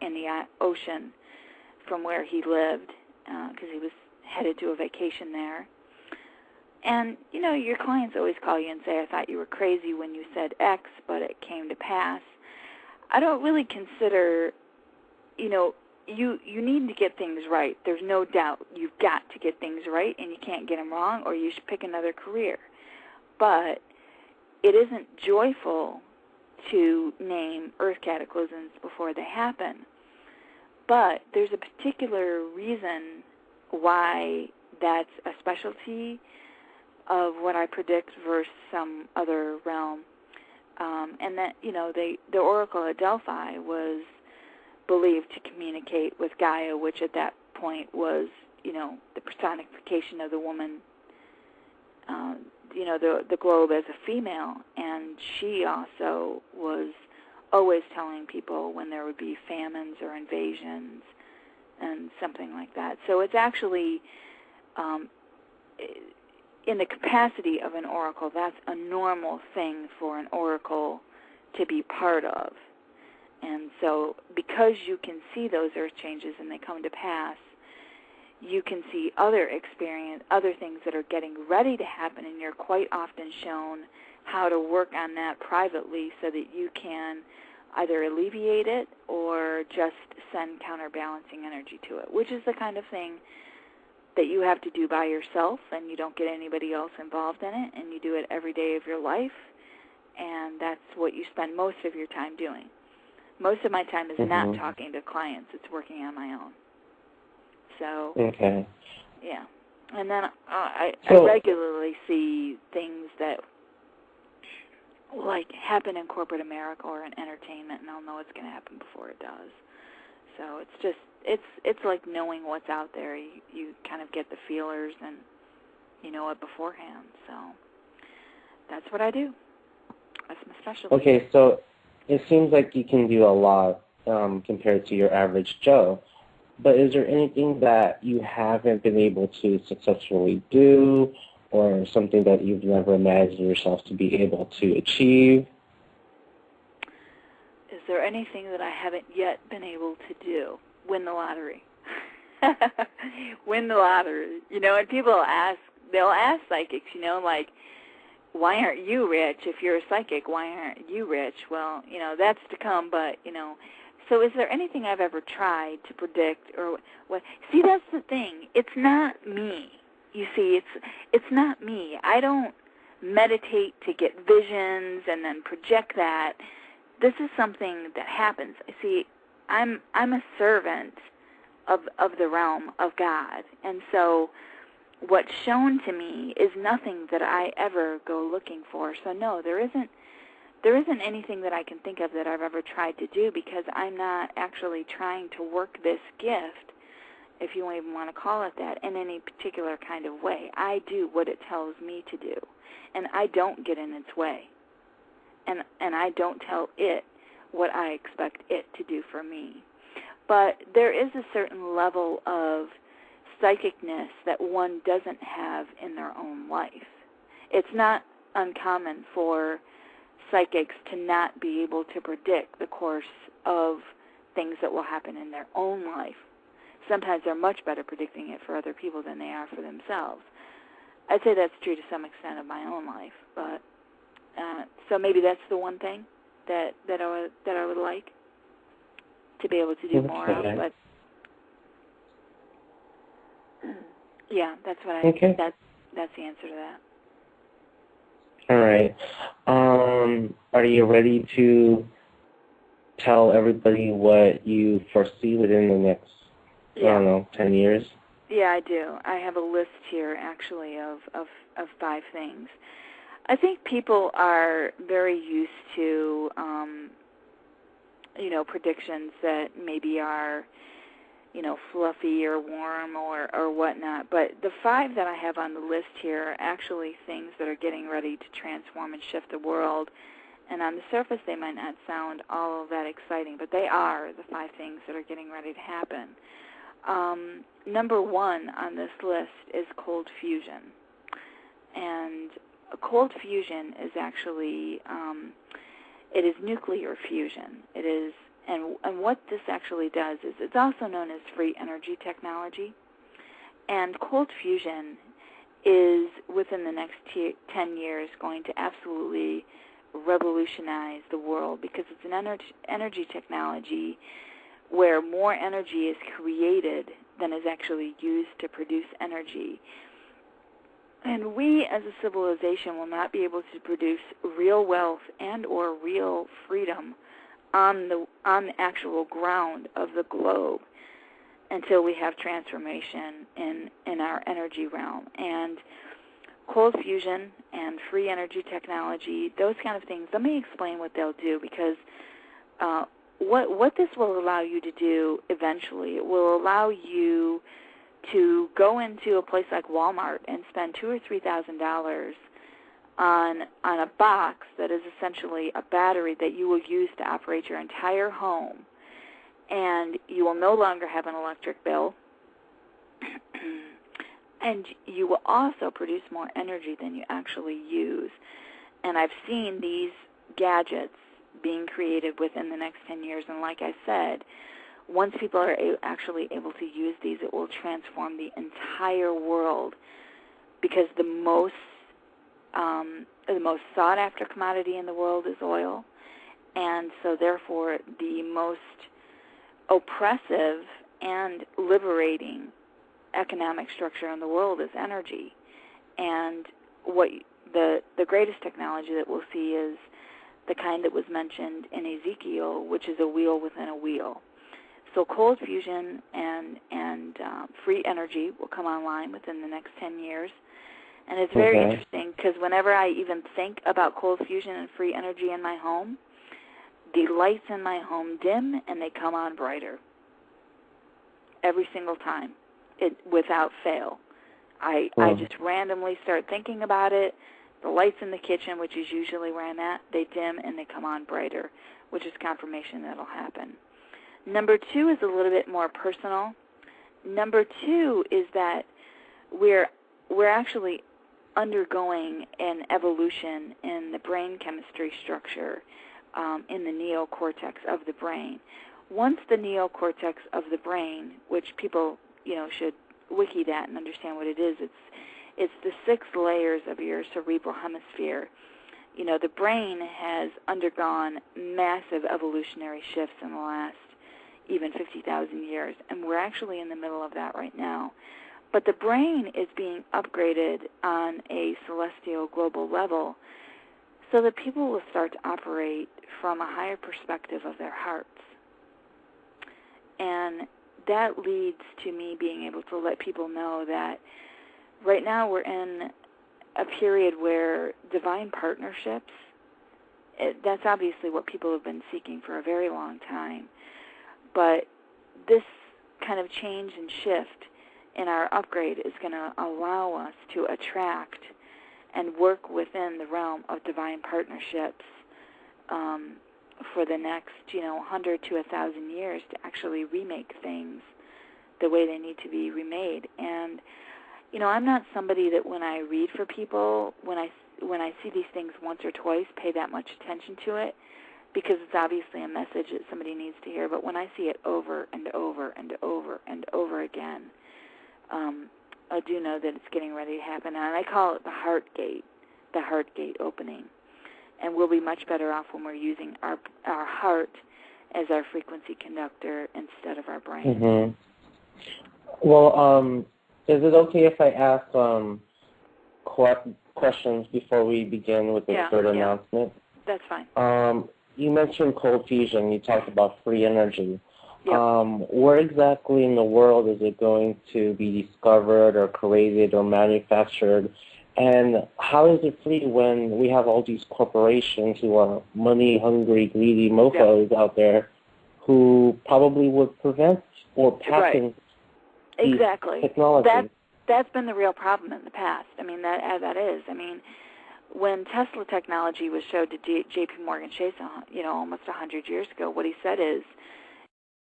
in the ocean from where he lived, because he was headed to a vacation there. And, you know, your clients always call you and say, I thought you were crazy when you said X, but it came to pass. I don't really consider, you know, you need to get things right. There's no doubt. You've got to get things right, and you can't get them wrong, or you should pick another career. But it isn't joyful to name earth cataclysms before they happen. But there's a particular reason why that's a specialty of what I predict versus some other realm. And that, you know, the Oracle at Delphi was believed to communicate with Gaia, which at that point was, you know, the personification of the woman, you know, the globe as a female. And she also was always telling people when there would be famines or invasions and something like that. So it's actually, in the capacity of an oracle, that's a normal thing for an oracle to be part of. And so because you can see those earth changes and they come to pass, you can see other things that are getting ready to happen, and you're quite often shown how to work on that privately so that you can either alleviate it or just send counterbalancing energy to it, which is the kind of thing that you have to do by yourself, and you don't get anybody else involved in it, and you do it every day of your life, and that's what you spend most of your time doing. Most of my time is not talking to clients. It's working on my own. So, okay. Yeah. And then I regularly see things that, like, happen in corporate America or in entertainment, and I'll know it's going to happen before it does. So it's just, it's like knowing what's out there. You kind of get the feelers and you know it beforehand. So that's what I do. That's my specialty. Okay, so it seems like you can do a lot compared to your average Joe. But is there anything that you haven't been able to successfully do, or something that you've never imagined yourself to be able to achieve? Is there anything that I haven't yet been able to do? Win the lottery. Win the lottery. You know, and people they'll ask psychics, you know, like, why aren't you rich? If you're a psychic, why aren't you rich? Well, you know, that's to come, but, you know, so is there anything I've ever tried to predict or what? See, that's the thing. It's not me. You see, it's not me. I don't meditate to get visions and then project that. This is something that happens. See, I'm a servant of the realm of God, and so what's shown to me is nothing that I ever go looking for. So no, there isn't anything that I can think of that I've ever tried to do, because I'm not actually trying to work this gift, if you even want to call it that, in any particular kind of way. I do what it tells me to do, and I don't get in its way, and I don't tell it what I expect it to do for me. But there is a certain level of psychicness that one doesn't have in their own life. It's not uncommon for psychics to not be able to predict the course of things that will happen in their own life. Sometimes they're much better predicting it for other people than they are for themselves. I'd say that's true to some extent of my own life, but so maybe that's the one thing that I would like to be able to do more of. But yeah, that's what I. Okay. That's the answer to that. All right. Are you ready to tell everybody what you foresee within the next, I don't know, 10 years? Yeah, I do. I have a list here, actually, of 5 things. I think people are very used to, predictions that maybe are, fluffy or warm or whatnot. But the 5 that I have on the list here are actually things that are getting ready to transform and shift the world. And on the surface, they might not sound all that exciting, but they are the 5 things that are getting ready to happen. Number 1 on this list is cold fusion. And a cold fusion is actually, it is nuclear fusion. It is And what this actually does is it's also known as free energy technology. And cold fusion is, within the next 10 years, going to absolutely revolutionize the world, because it's an energy technology where more energy is created than is actually used to produce energy. And we as a civilization will not be able to produce real wealth and or real freedom on the actual ground of the globe until we have transformation in our energy realm. And cold fusion and free energy technology, those kind of things, let me explain what they'll do, because what this will allow you to do eventually, it will allow you to go into a place like Walmart and spend $2,000 or $3,000 on a box that is essentially a battery that you will use to operate your entire home, and you will no longer have an electric bill, and you will also produce more energy than you actually use. And I've seen these gadgets being created within the next 10 years, and like I said, once people are actually able to use these, it will transform the entire world, because the most sought-after commodity in the world is oil, and so therefore the most oppressive and liberating economic structure in the world is energy. And what the greatest technology that we'll see is the kind that was mentioned in Ezekiel, which is a wheel within a wheel. So cold fusion and free energy will come online within the next 10 years. And it's very interesting, because whenever I even think about cold fusion and free energy in my home, the lights in my home dim and they come on brighter every single time, without fail. I just randomly start thinking about it. The lights in the kitchen, which is usually where I'm at, they dim and they come on brighter, which is confirmation that it'll happen. Number 2 is a little bit more personal. Number 2 is that we're actually undergoing an evolution in the brain chemistry structure, in the neocortex of the brain. Once the neocortex of the brain, which people should wiki that and understand what it is, it's the 6 layers of your cerebral hemisphere. The brain has undergone massive evolutionary shifts in the last even 50,000 years, and we're actually in the middle of that right now. But the brain is being upgraded on a celestial global level so that people will start to operate from a higher perspective of their hearts. And that leads to me being able to let people know that right now we're in a period where divine partnerships, that's obviously what people have been seeking for a very long time. But this kind of change and shift in our upgrade is going to allow us to attract and work within the realm of divine partnerships for the next 100 to 1,000 years to actually remake things the way they need to be remade. And I'm not somebody that when I read for people, when I see these things once or twice, pay that much attention to it, because it's obviously a message that somebody needs to hear. But when I see it over and over and over and over again, I do know that it's getting ready to happen. And I call it the heart gate opening. And we'll be much better off when we're using our heart as our frequency conductor instead of our brain. Mm-hmm. Well, is it okay if I ask questions before we begin with the third announcement? That's fine. You mentioned cold fusion. You talked about free energy. Yep. Where exactly in the world is it going to be discovered or created or manufactured? And how is it free when we have all these corporations who are money-hungry, greedy mofos out there who probably would prevent or patent these technologies? That's been the real problem in the past. I mean, that is. I mean, when Tesla technology was showed to J.P. Morgan Chase, almost 100 years ago, what he said is,